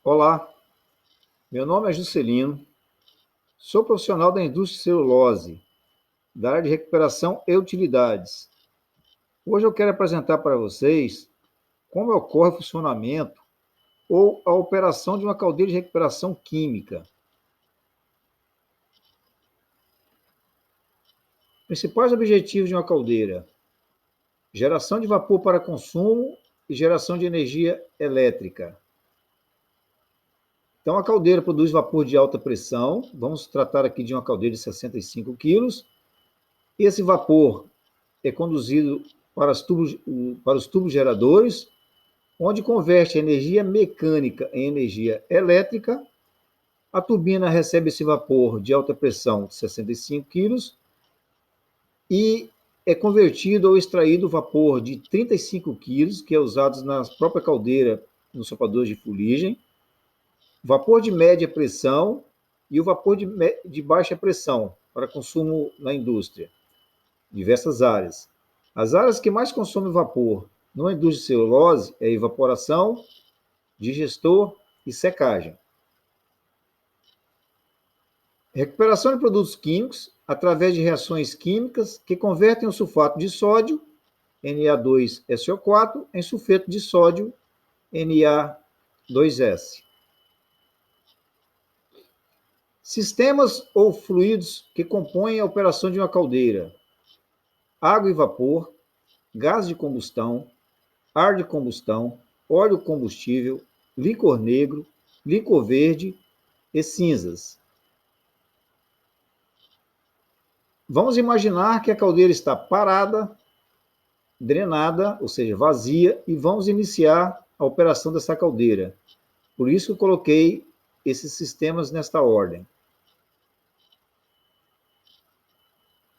Olá, meu nome é Juscelino, sou profissional da indústria de celulose, da área de recuperação e utilidades. Hoje eu quero apresentar para vocês como ocorre o funcionamento ou a operação de uma caldeira de recuperação química. Principais objetivos de uma caldeira: geração de vapor para consumo e geração de energia elétrica. Então, a caldeira produz vapor de alta pressão. Vamos tratar aqui de uma caldeira de 65 quilos. Esse vapor é conduzido para os tubos geradores, onde converte a energia mecânica em energia elétrica. A turbina recebe esse vapor de alta pressão de 65 quilos e é convertido ou extraído o vapor de 35 quilos, que é usado na própria caldeira, nos sopadores de fuligem, vapor de média pressão e o vapor de baixa pressão para consumo na indústria, diversas áreas. As áreas que mais consomem vapor numa indústria de celulose é evaporação, digestor e secagem. Recuperação de produtos químicos através de reações químicas que convertem o sulfato de sódio, Na2SO4, em sulfeto de sódio, Na2S. Sistemas ou fluidos que compõem a operação de uma caldeira: água e vapor, gás de combustão, ar de combustão, óleo combustível, licor negro, licor verde e cinzas. Vamos imaginar que a caldeira está parada, drenada, ou seja, vazia, e vamos iniciar a operação dessa caldeira. Por isso eu coloquei esses sistemas nesta ordem.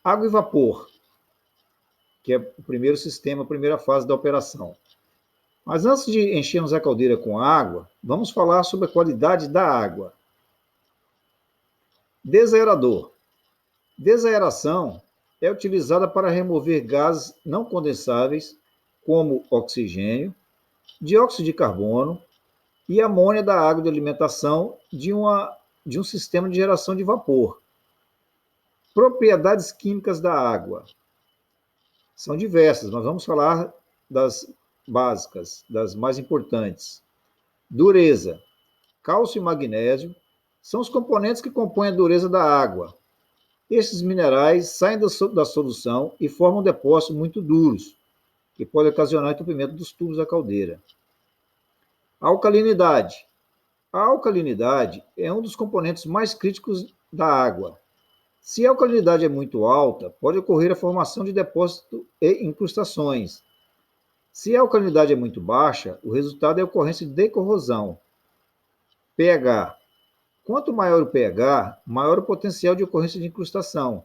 Água e vapor, que é o primeiro sistema, a primeira fase da operação. Mas antes de enchermos a caldeira com água, vamos falar sobre a qualidade da água. Desaerador. Desaeração é utilizada para remover gases não condensáveis, como oxigênio, dióxido de carbono e amônia da água de alimentação de um sistema de geração de vapor. Propriedades químicas da água. São diversas, mas vamos falar das básicas, das mais importantes. Dureza. Cálcio e magnésio são os componentes que compõem a dureza da água. Esses minerais saem da solução e formam depósitos muito duros, que podem ocasionar entupimento dos tubos da caldeira. Alcalinidade. A alcalinidade é um dos componentes mais críticos da água. Se a alcalinidade é muito alta, pode ocorrer a formação de depósitos e incrustações. Se a alcalinidade é muito baixa, o resultado é a ocorrência de decorrosão. pH. Quanto maior o pH, maior o potencial de ocorrência de incrustação.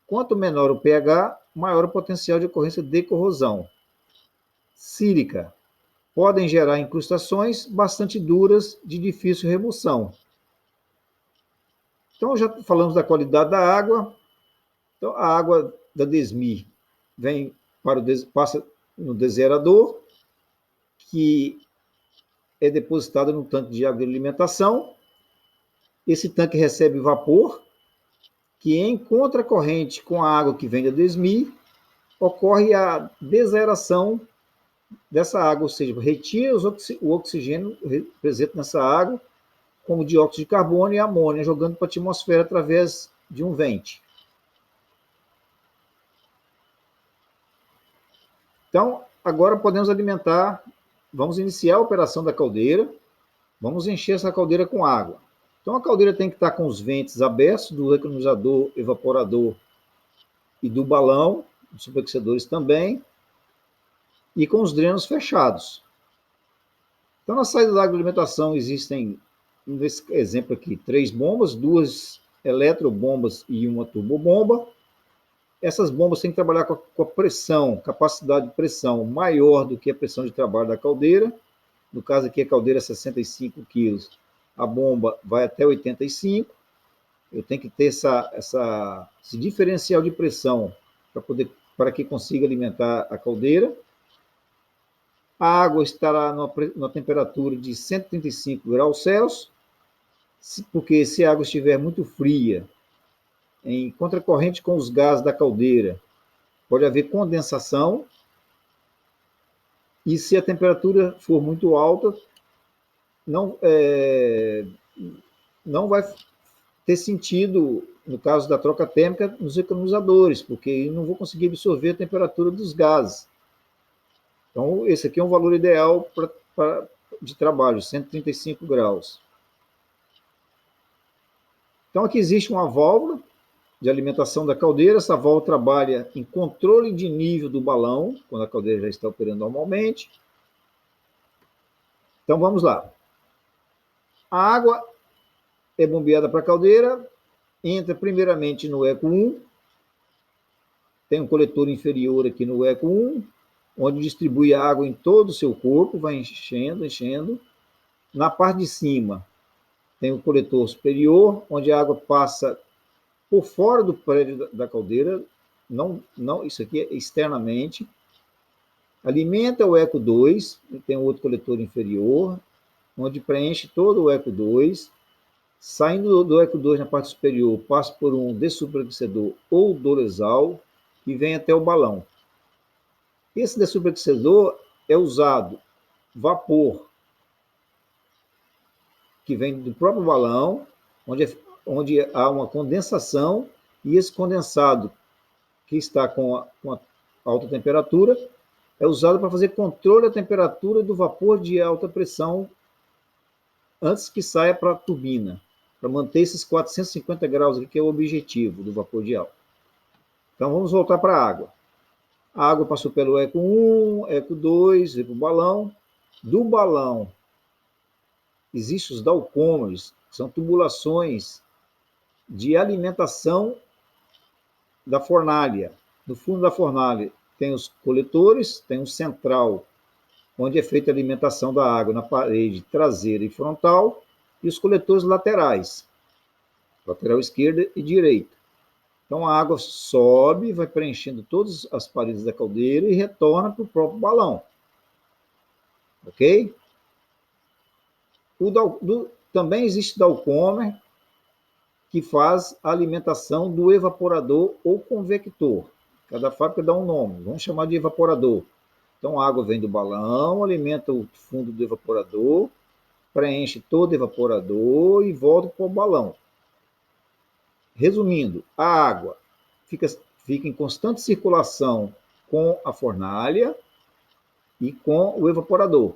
Quanto menor o pH, maior o potencial de ocorrência de corrosão. Sílica. Podem gerar incrustações bastante duras de difícil remoção. Então, já falamos da qualidade da água. Então, a água da DESMI passa no desaerador, que é depositada no tanque de água de alimentação. Esse tanque recebe vapor, que em contracorrente com a água que vem da DESMI, ocorre a desaeração dessa água, ou seja, retira o oxigênio presente nessa água, como dióxido de carbono e amônia, jogando para a atmosfera através de um vente. Então, agora podemos alimentar, vamos iniciar a operação da caldeira, vamos encher essa caldeira com água. Então, a caldeira tem que estar com os ventos abertos do economizador, evaporador e do balão, dos superaquecedores também, e com os drenos fechados. Então, na saída da água de alimentação existem, nesse exemplo aqui, 3 bombas, 2 eletrobombas e uma turbobomba. Essas bombas têm que trabalhar com a pressão, capacidade de pressão maior do que a pressão de trabalho da caldeira. No caso aqui, a caldeira é 65 quilos, a bomba vai até 85. Eu tenho que ter esse diferencial de pressão para que consiga alimentar a caldeira. A água estará numa temperatura de 135 graus Celsius, porque se a água estiver muito fria, em contracorrente com os gases da caldeira, pode haver condensação, e se a temperatura for muito alta, não vai ter sentido, no caso da troca térmica, nos economizadores, porque eu não vou conseguir absorver a temperatura dos gases. Então, esse aqui é um valor ideal de trabalho, 135 graus. Então, aqui existe uma válvula de alimentação da caldeira. Essa válvula trabalha em controle de nível do balão, quando a caldeira já está operando normalmente. Então, vamos lá. A água é bombeada para a caldeira, entra primeiramente no eco 1, tem um coletor inferior aqui no eco 1, onde distribui a água em todo o seu corpo, vai enchendo, enchendo. Na parte de cima, tem o coletor superior, onde a água passa por fora do prédio da caldeira, isso aqui é externamente, alimenta o eco 2, tem um outro coletor inferior, onde preenche todo o eco 2, saindo do eco 2 na parte superior, passa por um dessupraquecedor ou dolezal, e vem até o balão. Esse dessupraquecedor é usado vapor, que vem do próprio balão, onde há uma condensação, e esse condensado, que está com a alta temperatura, é usado para fazer controle da temperatura do vapor de alta pressão antes que saia para a turbina, para manter esses 450 graus aqui, que é o objetivo do vapor de alta. Então, vamos voltar para a água. A água passou pelo eco 1, eco 2, veio para o balão. Do balão, existem os dowcomers, que são tubulações de alimentação da fornalha. No fundo da fornalha tem os coletores, tem um central, onde é feita a alimentação da água na parede traseira e frontal, e os coletores laterais, lateral esquerda e direita. Então a água sobe, vai preenchendo todas as paredes da caldeira e retorna para o próprio balão. Ok? Também existe dowcomer, que faz a alimentação do evaporador ou convector. Cada fábrica dá um nome, vamos chamar de evaporador. Então a água vem do balão, alimenta o fundo do evaporador, preenche todo o evaporador e volta para o balão. Resumindo, a água fica em constante circulação com a fornalha e com o evaporador.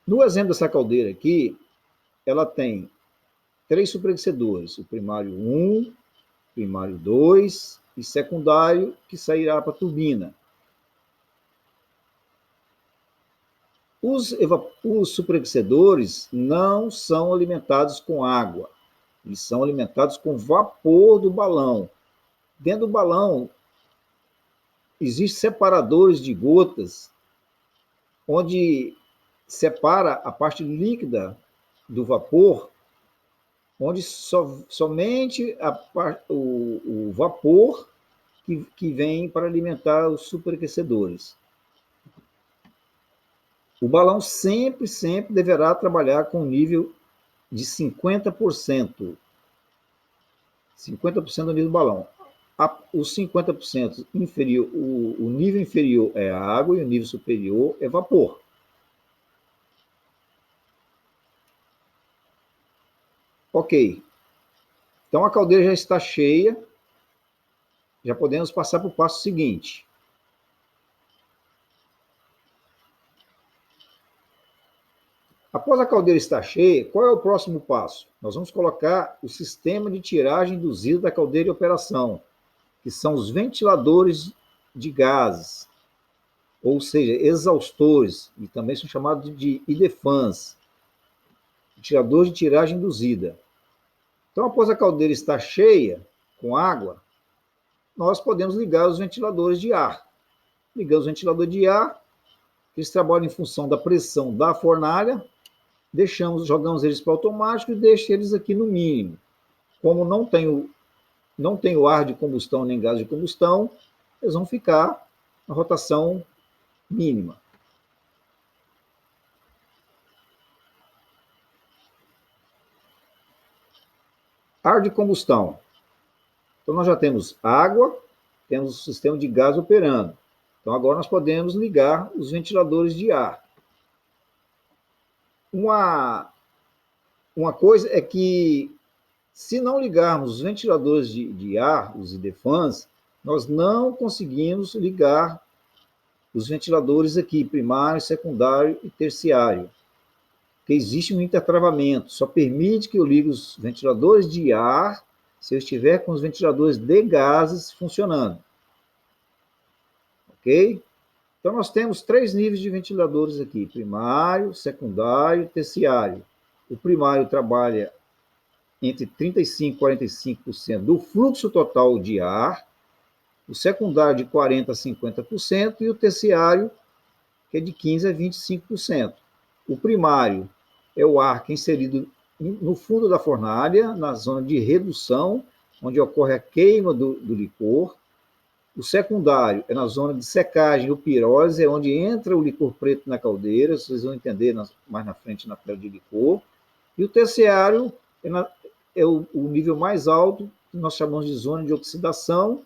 No exemplo dessa caldeira aqui, ela tem 3 superaquecedores, o primário 1, primário 2 e secundário, que sairá para a turbina. Os superaquecedores não são alimentados com água, eles são alimentados com vapor do balão. Dentro do balão, existem separadores de gotas, onde separa a parte líquida do vapor, onde somente o vapor que vem para alimentar os superaquecedores. O balão sempre deverá trabalhar com nível de 50%. 50% do nível do balão. Os 50% inferior, o nível inferior é água e o nível superior é vapor. Ok. Então a caldeira já está cheia. Já podemos passar para o passo seguinte. Após a caldeira estar cheia, qual é o próximo passo? Nós vamos colocar o sistema de tiragem induzido da caldeira em operação, que são os ventiladores de gases, ou seja, exaustores, e também são chamados de idefans, tirador de tiragem induzida. Então, após a caldeira estar cheia com água, nós podemos ligar os ventiladores de ar. Ligamos o ventilador de ar, eles trabalham em função da pressão da fornalha, jogamos eles para o automático e deixamos eles aqui no mínimo. Como não tem o ar de combustão nem gás de combustão, eles vão ficar na rotação mínima. Ar de combustão. Então, nós já temos água, temos o sistema de gás operando. Então, agora nós podemos ligar os ventiladores de ar. Uma coisa é que, se não ligarmos os ventiladores de ar, os IDEFANs, nós não conseguimos ligar os ventiladores aqui, primário, secundário e terciário, porque existe um intertravamento, só permite que eu ligue os ventiladores de ar se eu estiver com os ventiladores de gases funcionando. Ok? Então, nós temos 3 níveis de ventiladores aqui, primário, secundário e terciário. O primário trabalha entre 35% e 45% do fluxo total de ar, o secundário de 40% a 50% e o terciário, que é de 15% a 25%. O primário é o ar que é inserido no fundo da fornalha, na zona de redução, onde ocorre a queima do licor. O secundário é na zona de secagem ou pirólise, é onde entra o licor preto na caldeira, vocês vão entender mais na frente na pele de licor. E o terciário é o nível mais alto, que nós chamamos de zona de oxidação,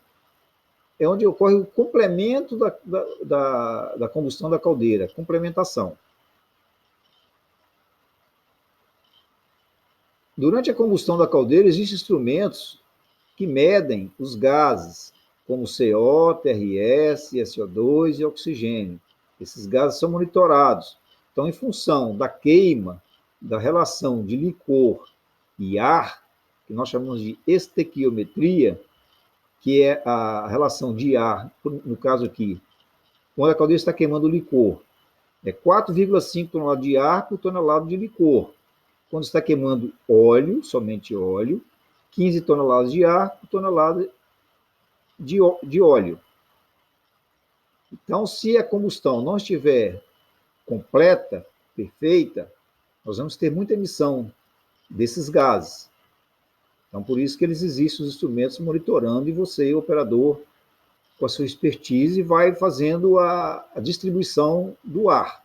é onde ocorre o complemento da combustão da caldeira, complementação. Durante a combustão da caldeira, existem instrumentos que medem os gases, como CO, TRS, SO2 e oxigênio. Esses gases são monitorados. Então, em função da queima, da relação de licor e ar, que nós chamamos de estequiometria, que é a relação de ar, no caso aqui, quando a caldeira está queimando o licor, é 4,5 toneladas de ar por tonelada de licor. Quando está queimando óleo, somente óleo, 15 toneladas de ar por tonelada de óleo. Então, se a combustão não estiver completa, perfeita, nós vamos ter muita emissão desses gases. Então, por isso que eles existem os instrumentos monitorando e você, operador, com a sua expertise, vai fazendo a distribuição do ar.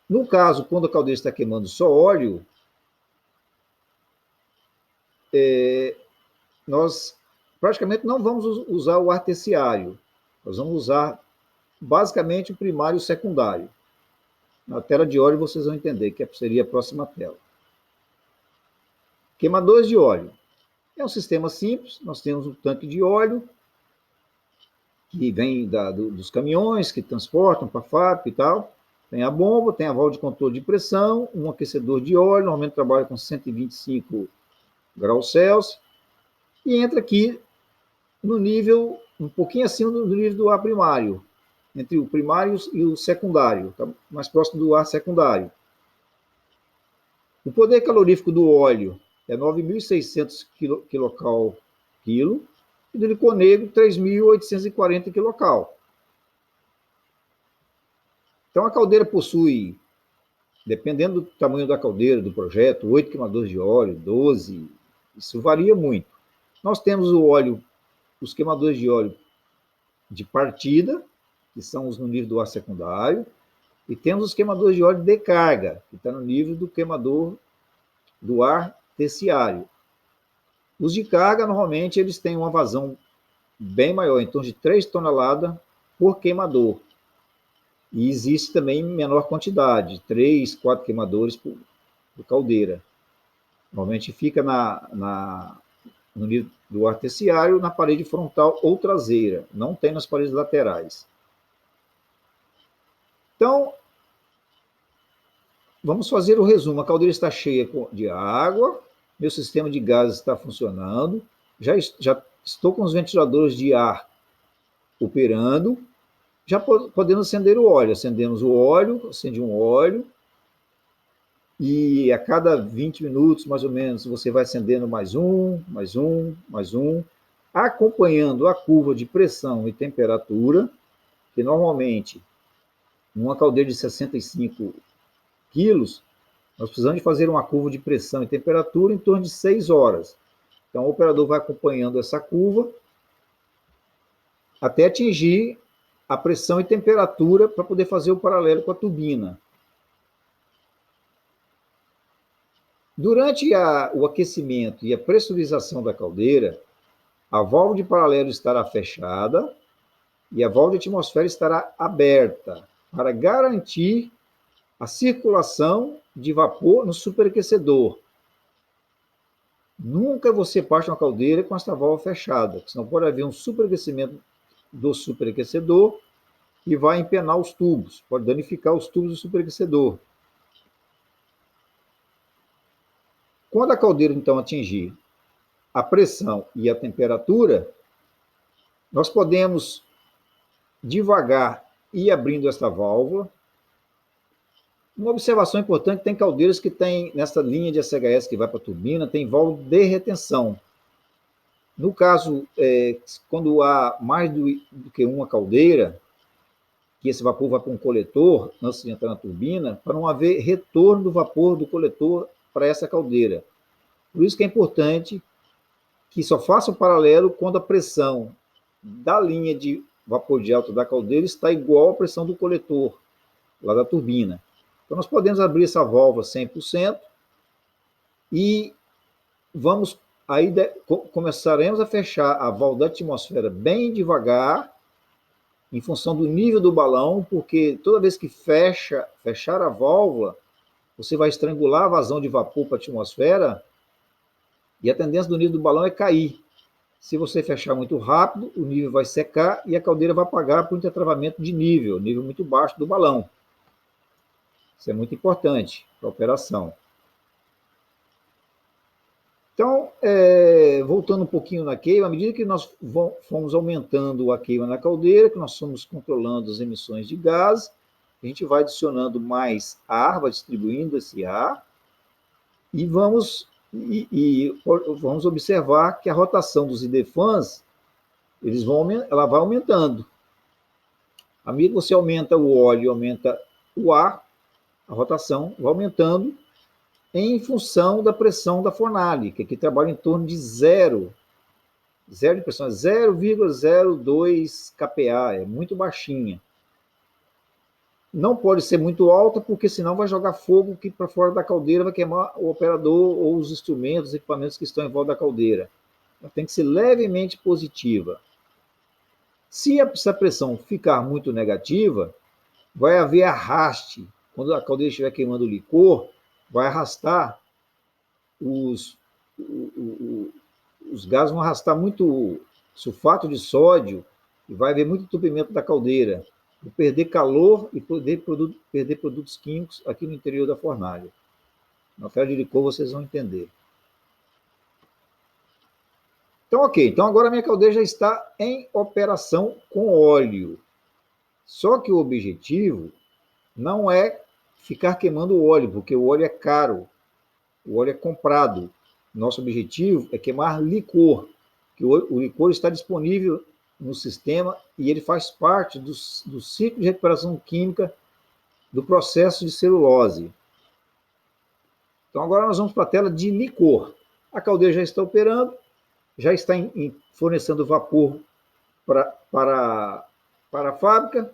No caso, quando a caldeira está queimando só óleo, nós praticamente não vamos usar o ar terciário. Nós vamos usar basicamente o primário e o secundário. Na tela de óleo vocês vão entender, que seria a próxima tela. Queimadores de óleo. É um sistema simples, nós temos um tanque de óleo, que vem dos caminhões que transportam para a fábrica e tal. Tem a bomba, tem a válvula de controle de pressão, um aquecedor de óleo, normalmente trabalha com 125 graus Celsius, e entra aqui no nível, um pouquinho acima do nível do ar primário, entre o primário e o secundário, tá mais próximo do ar secundário. O poder calorífico do óleo é 9.600 kcal quilo, e do licor negro 3.840 kcal. Então a caldeira possui, dependendo do tamanho da caldeira, do projeto, 8 queimadores de óleo, 12, isso varia muito. Nós temos o óleo, os queimadores de óleo de partida, que são os no nível do ar secundário, e temos os queimadores de óleo de carga, que está no nível do queimador do ar terciário. Os de carga, normalmente, eles têm uma vazão bem maior, em torno de 3 toneladas por queimador. E existe também menor quantidade, 3, 4 queimadores por caldeira. Normalmente fica no nível do ar terciário, na parede frontal ou traseira, não tem nas paredes laterais. Então, vamos fazer o resumo. A caldeira está cheia de água, meu sistema de gases está funcionando, já estou com os ventiladores de ar operando, já podemos acender o óleo. Acendemos o óleo, acende um óleo, e a cada 20 minutos, mais ou menos, você vai acendendo mais um, acompanhando a curva de pressão e temperatura, que normalmente, numa caldeira de 65 quilos, nós precisamos de fazer uma curva de pressão e temperatura em torno de 6 horas. Então, o operador vai acompanhando essa curva até atingir a pressão e temperatura para poder fazer o paralelo com a turbina. Durante o aquecimento e a pressurização da caldeira, a válvula de paralelo estará fechada e a válvula de atmosfera estará aberta para garantir a circulação de vapor no superaquecedor. Nunca você parte uma caldeira com essa válvula fechada, senão pode haver um superaquecimento do superaquecedor e vai empenar os tubos, pode danificar os tubos do superaquecedor. Quando a caldeira, então, atingir a pressão e a temperatura, nós podemos devagar ir abrindo essa válvula. Uma observação importante, tem caldeiras que tem, nessa linha de SHS que vai para a turbina, tem válvula de retenção. No caso, quando há mais do que uma caldeira, que esse vapor vai para um coletor, antes de entrar na turbina, para não haver retorno do vapor do coletor para essa caldeira. Por isso que é importante que só faça o paralelo quando a pressão da linha de vapor de alta da caldeira está igual à pressão do coletor, lá da turbina. Então, nós podemos abrir essa válvula 100% e começaremos a fechar a válvula da atmosfera bem devagar, em função do nível do balão, porque toda vez que fechar a válvula, você vai estrangular a vazão de vapor para a atmosfera e a tendência do nível do balão é cair. Se você fechar muito rápido, o nível vai secar e a caldeira vai apagar por intertravamento de nível muito baixo do balão. Isso é muito importante para a operação. Então, voltando um pouquinho na queima, à medida que nós fomos aumentando a queima na caldeira, que nós fomos controlando as emissões de gás, a gente vai adicionando mais ar, vai distribuindo esse ar, e vamos observar que a rotação dos idefãs, ela vai aumentando. À medida que você aumenta o óleo e aumenta o ar, a rotação vai aumentando em função da pressão da fornalha, que aqui trabalha em torno de zero de pressão, 0,02 kPa, é muito baixinha. Não pode ser muito alta, porque senão vai jogar fogo que para fora da caldeira, vai queimar o operador ou os instrumentos, os equipamentos que estão em volta da caldeira. Ela tem que ser levemente positiva. Se essa pressão ficar muito negativa, vai haver arraste. Quando a caldeira estiver queimando o licor, vai arrastar, os gases vão arrastar muito sulfato de sódio e vai haver muito entupimento da caldeira. Vou perder calor e perder produtos químicos aqui no interior da fornalha. Na oferta de licor vocês vão entender. Então, ok. Então, agora a minha caldeira já está em operação com óleo. Só que o objetivo não é ficar queimando o óleo, porque o óleo é caro. O óleo é comprado. Nosso objetivo é queimar licor, que o licor está disponível no sistema e ele faz parte do ciclo de recuperação química do processo de celulose. Então, agora nós vamos para a tela de licor. A caldeira já está operando, já está fornecendo vapor para a fábrica.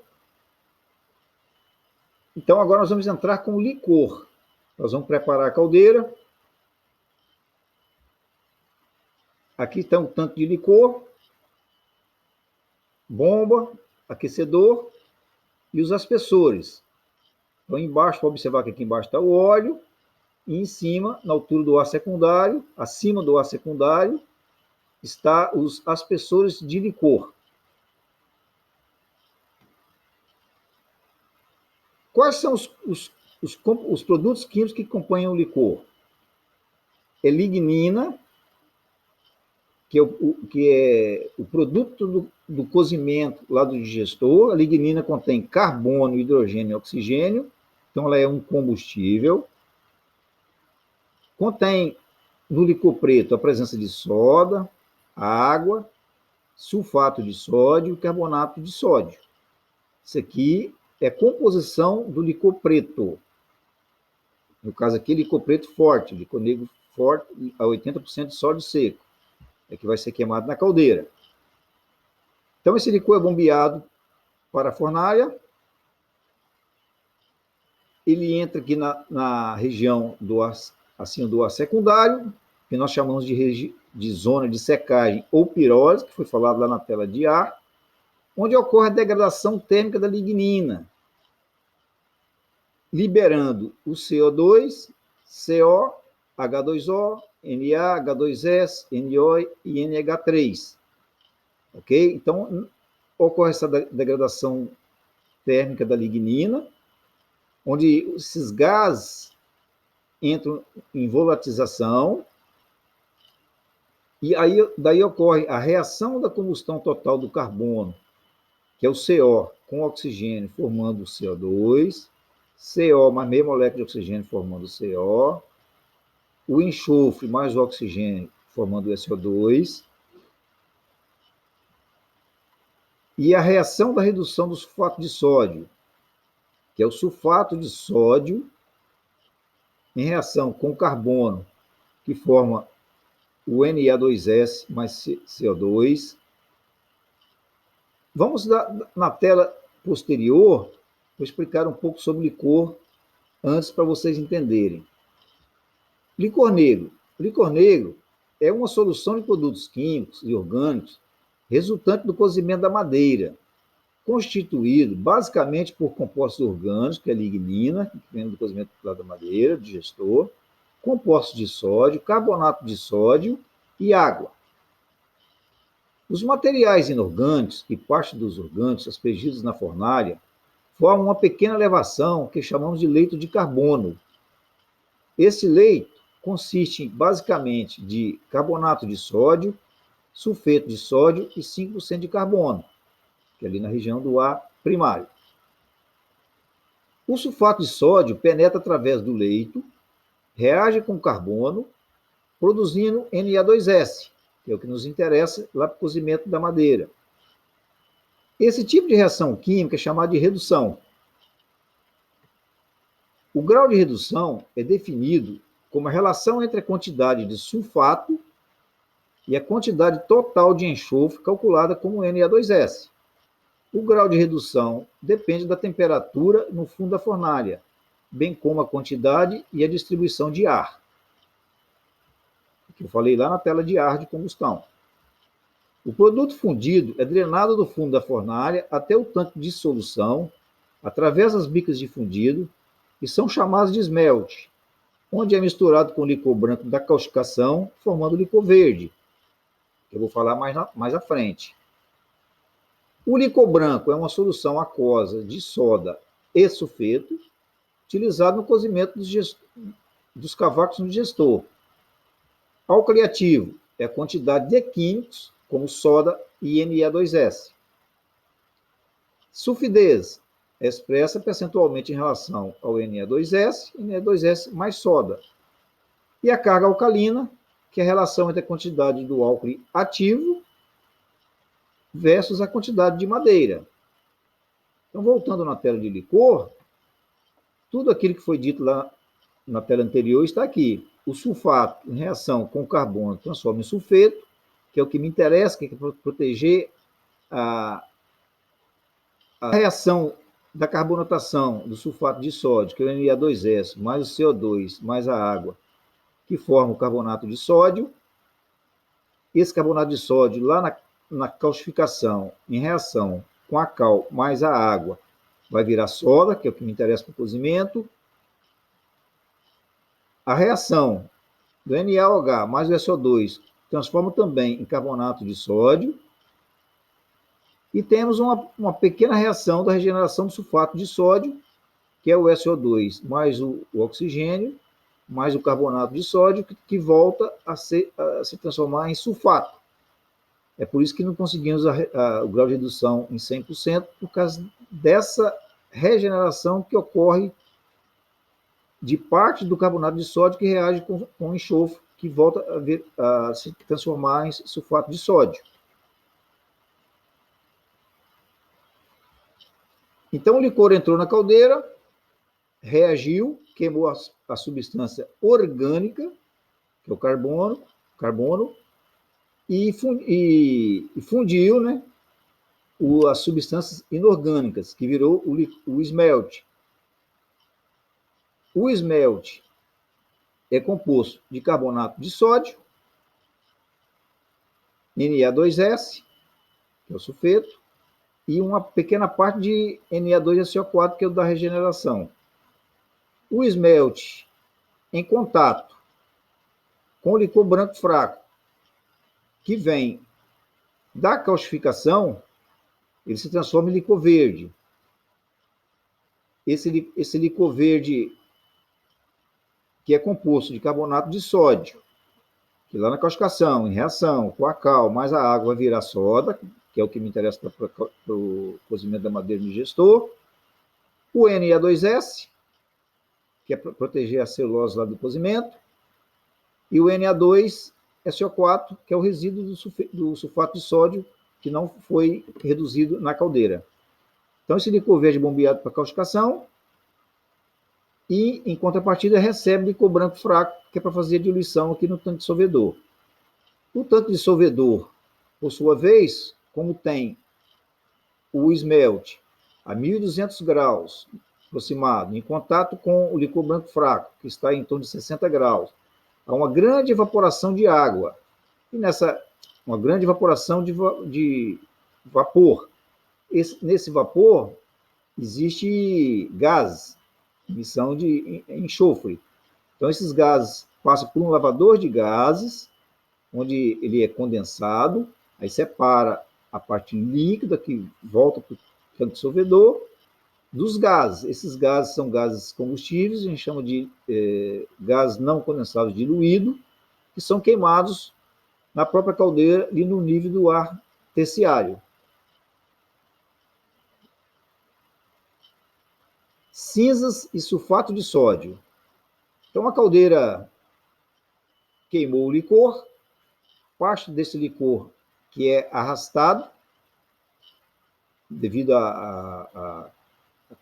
Então, agora nós vamos entrar com o licor. Nós vamos preparar a caldeira. Aqui está um tanque de licor, bomba, aquecedor e os aspersores. Então, embaixo, para observar que aqui embaixo está o óleo, e em cima, na altura do ar secundário, acima do ar secundário, está os aspersores de licor. Quais são os produtos químicos que acompanham o licor? É lignina, que é o produto do cozimento lá do digestor. A lignina contém carbono, hidrogênio e oxigênio, então ela é um combustível. Contém no licor preto a presença de soda, água, sulfato de sódio e carbonato de sódio. Isso aqui é composição do licor preto. No caso aqui, licor preto forte, licor negro forte, a 80% de sódio seco. É que vai ser queimado na caldeira. Então, esse licor é bombeado para a fornalha. Ele entra aqui na região do ar secundário, que nós chamamos de zona de secagem ou pirólise, que foi falado lá na tela de ar, onde ocorre a degradação térmica da lignina, liberando o CO2, CO, H2O, Na, H2S, NO e NH3. Ok? Então, ocorre essa degradação térmica da lignina, onde esses gases entram em volatilização, e aí daí ocorre a reação da combustão total do carbono, que é o CO, com oxigênio formando o CO2, CO mais meia molécula de oxigênio formando o CO, o enxofre mais o oxigênio formando o SO2, e a reação da redução do sulfato de sódio, que é o sulfato de sódio em reação com carbono, que forma o Na2S mais CO2. Vamos na tela posterior, vou explicar um pouco sobre licor antes para vocês entenderem. Licor negro. Licor negro é uma solução de produtos químicos e orgânicos resultante do cozimento da madeira, constituído basicamente por compostos orgânicos, que é a lignina, que vem do cozimento da madeira, digestor, compostos de sódio, carbonato de sódio e água. Os materiais inorgânicos e parte dos orgânicos aspergidos na fornalha formam uma pequena elevação que chamamos de leito de carbono. Esse leito consiste basicamente de carbonato de sódio, sulfeto de sódio e 5% de carbono, que é ali na região do ar primário. O sulfato de sódio penetra através do leito, reage com carbono, produzindo Na2S, que é o que nos interessa lá para o cozimento da madeira. Esse tipo de reação química é chamado de redução. O grau de redução é definido como a relação entre a quantidade de sulfato e a quantidade total de enxofre calculada como Na2S. O grau de redução depende da temperatura no fundo da fornalha, bem como a quantidade e a distribuição de ar, que eu falei lá na tela de ar de combustão. O produto fundido é drenado do fundo da fornalha até o tanque de solução, através das bicas de fundido, e são chamados de esmelte, onde é misturado com o licor branco da causticação, formando o licor verde, que eu vou falar mais à frente. O licor branco é uma solução aquosa de soda e sulfeto, utilizado no cozimento dos cavacos no digestor. Álcool ativo é a quantidade de químicos, como soda e Na2S. Sulfidez é expressa percentualmente em relação ao Na2S e Na2S mais soda. E a carga alcalina, que é a relação entre a quantidade do álcool ativo versus a quantidade de madeira. Então, voltando na tela de licor, tudo aquilo que foi dito lá na tela anterior está aqui. O sulfato, em reação com o carbono, transforma em sulfeto, que é o que me interessa, que é proteger a reação da carbonatação do sulfato de sódio, que é o Na2S, mais o CO2, mais a água, que forma o carbonato de sódio. Esse carbonato de sódio, lá na calcificação, em reação com a cal mais a água, vai virar soda, que é o que me interessa para o cozimento. A reação do NaOH mais o SO2 transforma também em carbonato de sódio. E temos uma pequena reação da regeneração do sulfato de sódio, que é o SO2 mais o oxigênio, mais o carbonato de sódio, que volta a se transformar em sulfato. É por isso que não conseguimos o grau de redução em 100%, por causa dessa regeneração que ocorre de parte do carbonato de sódio que reage com o enxofre, que volta a se transformar em sulfato de sódio. Então o licor entrou na caldeira, reagiu, queimou a substância orgânica, que é o carbono e fundiu, né? as substâncias inorgânicas, que virou o esmalte. O esmalte é composto de carbonato de sódio, Na2S, que é o sulfeto, e uma pequena parte de Na2SO4, que é o da regeneração. O esmalte, em contato com o licor branco fraco, que vem da calcificação, ele se transforma em licor verde. Esse licor verde, que é composto de carbonato de sódio, que lá na calcificação, em reação com a cal, mais a água vai virar soda, que é o que me interessa para o cozimento da madeira no digestor. O Na2S, que é para proteger a celulose lá do cozimento. E o Na2SO4, que é o resíduo do sulfato de sódio, que não foi reduzido na caldeira. Então, esse licor verde é bombeado para calcificação e, em contrapartida, recebe licor branco fraco, que é para fazer a diluição aqui no tanque dissolvedor. O tanque dissolvedor, por sua vez, como tem o esmalte a 1.200 graus aproximado, em contato com o licor branco fraco, que está em torno de 60 graus, há uma grande evaporação de água. E uma grande evaporação de vapor. Nesse vapor existe gases, emissão de enxofre. Então, esses gases passam por um lavador de gases, onde ele é condensado, aí separa a parte líquida que volta para o tanque dissolvedor dos gases. Esses gases são gases combustíveis, a gente chama de gases não condensados diluídos, que são queimados na própria caldeira e no nível do ar terciário. Cinzas e sulfato de sódio. Então, a caldeira queimou o licor, parte desse licor que é arrastado devido à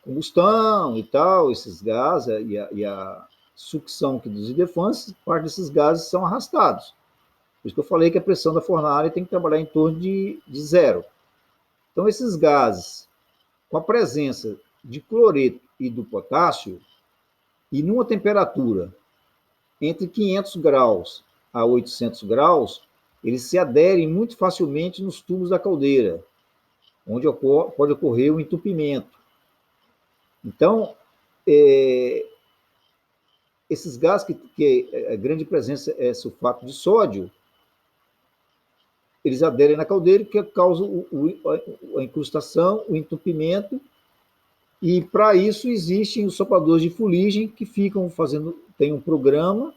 combustão e tal, esses gases e a sucção dos idefantes, parte desses gases são arrastados. Por isso que eu falei que a pressão da fornalha tem que trabalhar em torno de zero. Então, esses gases, com a presença de cloreto e do potássio, e numa temperatura entre 500 graus a 800 graus, eles se aderem muito facilmente nos tubos da caldeira, onde pode ocorrer o entupimento. Então, esses gases que a grande presença é sulfato de sódio, eles aderem na caldeira, que causam a incrustação, o entupimento, e para isso existem os sopradores de fuligem que ficam tem um programa,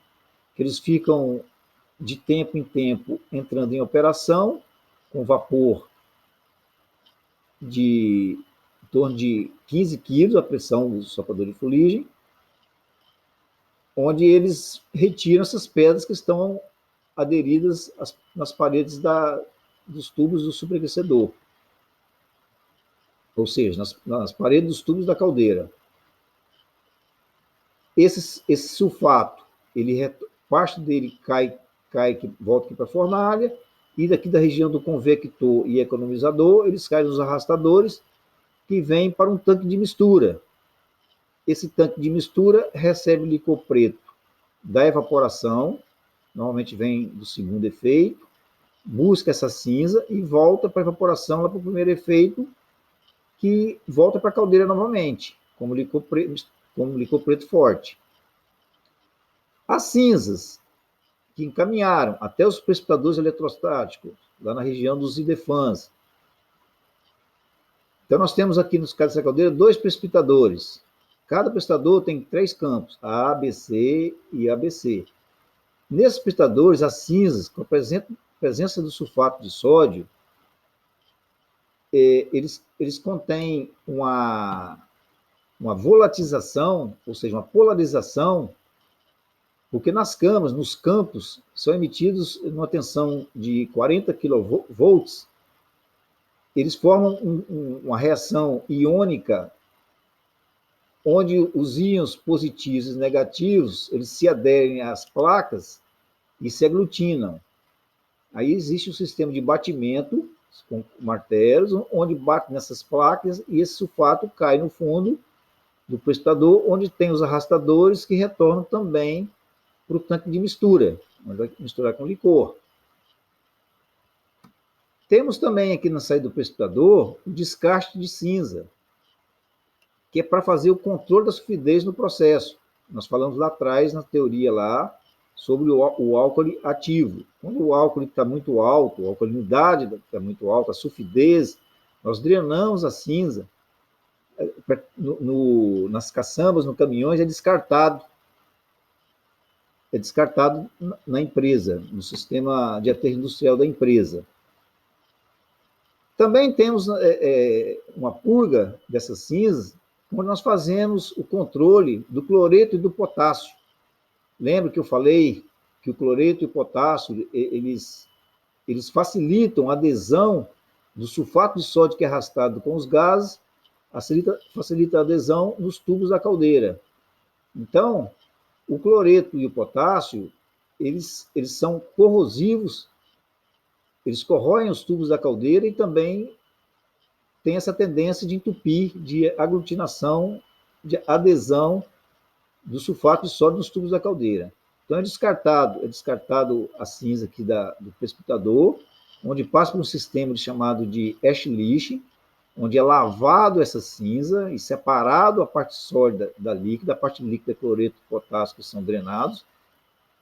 que eles ficam de tempo em tempo entrando em operação, com vapor em torno de 15 quilos, a pressão do soprador de fuligem, onde eles retiram essas pedras que estão aderidas nas paredes dos tubos do superaquecedor, ou seja, nas paredes dos tubos da caldeira. Esse sulfato, parte dele cai que volta aqui para a fornalha, e daqui da região do convector e economizador, eles caem nos arrastadores, que vêm para um tanque de mistura. Esse tanque de mistura recebe licor preto da evaporação, normalmente vem do segundo efeito, busca essa cinza e volta para a evaporação, lá para o primeiro efeito, que volta para a caldeira novamente, como licor preto forte. As cinzas que encaminharam até os precipitadores eletrostáticos, lá na região dos idefans. Então, nós temos aqui nos casos dessa caldeira 2 precipitadores. Cada precipitador tem 3 campos, A, B, C e ABC. Nesses precipitadores, as cinzas, com a presença do sulfato de sódio, eles contêm uma volatização, ou seja, uma polarização, porque nos campos, são emitidos numa tensão de 40 kV, eles formam uma reação iônica, onde os íons positivos e negativos, eles se aderem às placas e se aglutinam. Aí existe um sistema de batimento com martelos, onde bate nessas placas e esse sulfato cai no fundo do precipitador, onde tem os arrastadores que retornam também para o tanque de mistura, onde vai misturar com licor. Temos também aqui na saída do precipitador o descarte de cinza, que é para fazer o controle da sulfidez no processo. Nós falamos lá atrás, na teoria lá, sobre o álcool ativo. Quando o álcool está muito alto, a alcalinidade está muito alta, a sulfidez, nós drenamos a cinza. Nas caçambas, nos caminhões, é descartado. É descartado na empresa, no sistema de aterro industrial da empresa. Também temos uma purga dessas cinzas, onde nós fazemos o controle do cloreto e do potássio. Lembra que eu falei que o cloreto e o potássio, eles facilitam a adesão do sulfato de sódio que é arrastado com os gases, facilita a adesão nos tubos da caldeira. Então, o cloreto e o potássio, eles são corrosivos, eles corroem os tubos da caldeira e também tem essa tendência de entupir, de aglutinação, de adesão do sulfato de sódio nos tubos da caldeira. Então é descartado a cinza aqui do precipitador, onde passa por um sistema chamado de Eschlich, onde é lavado essa cinza e separado a parte sólida da líquida, a parte líquida, cloreto e potássio, que são drenados,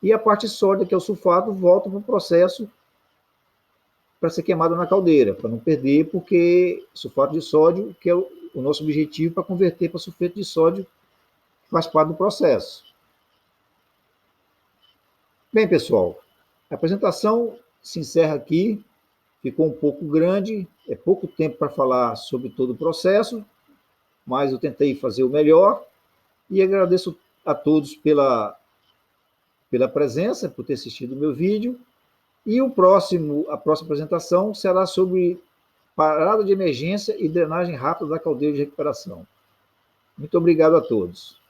e a parte sólida, que é o sulfato, volta para o processo para ser queimado na caldeira, para não perder, porque sulfato de sódio, que é o nosso objetivo para converter para sulfeto de sódio, que faz parte do processo. Bem, pessoal, a apresentação se encerra aqui, ficou um pouco grande, é pouco tempo para falar sobre todo o processo, mas eu tentei fazer o melhor e agradeço a todos pela presença, por ter assistido o meu vídeo. E a próxima apresentação será sobre parada de emergência e drenagem rápida da caldeira de recuperação. Muito obrigado a todos.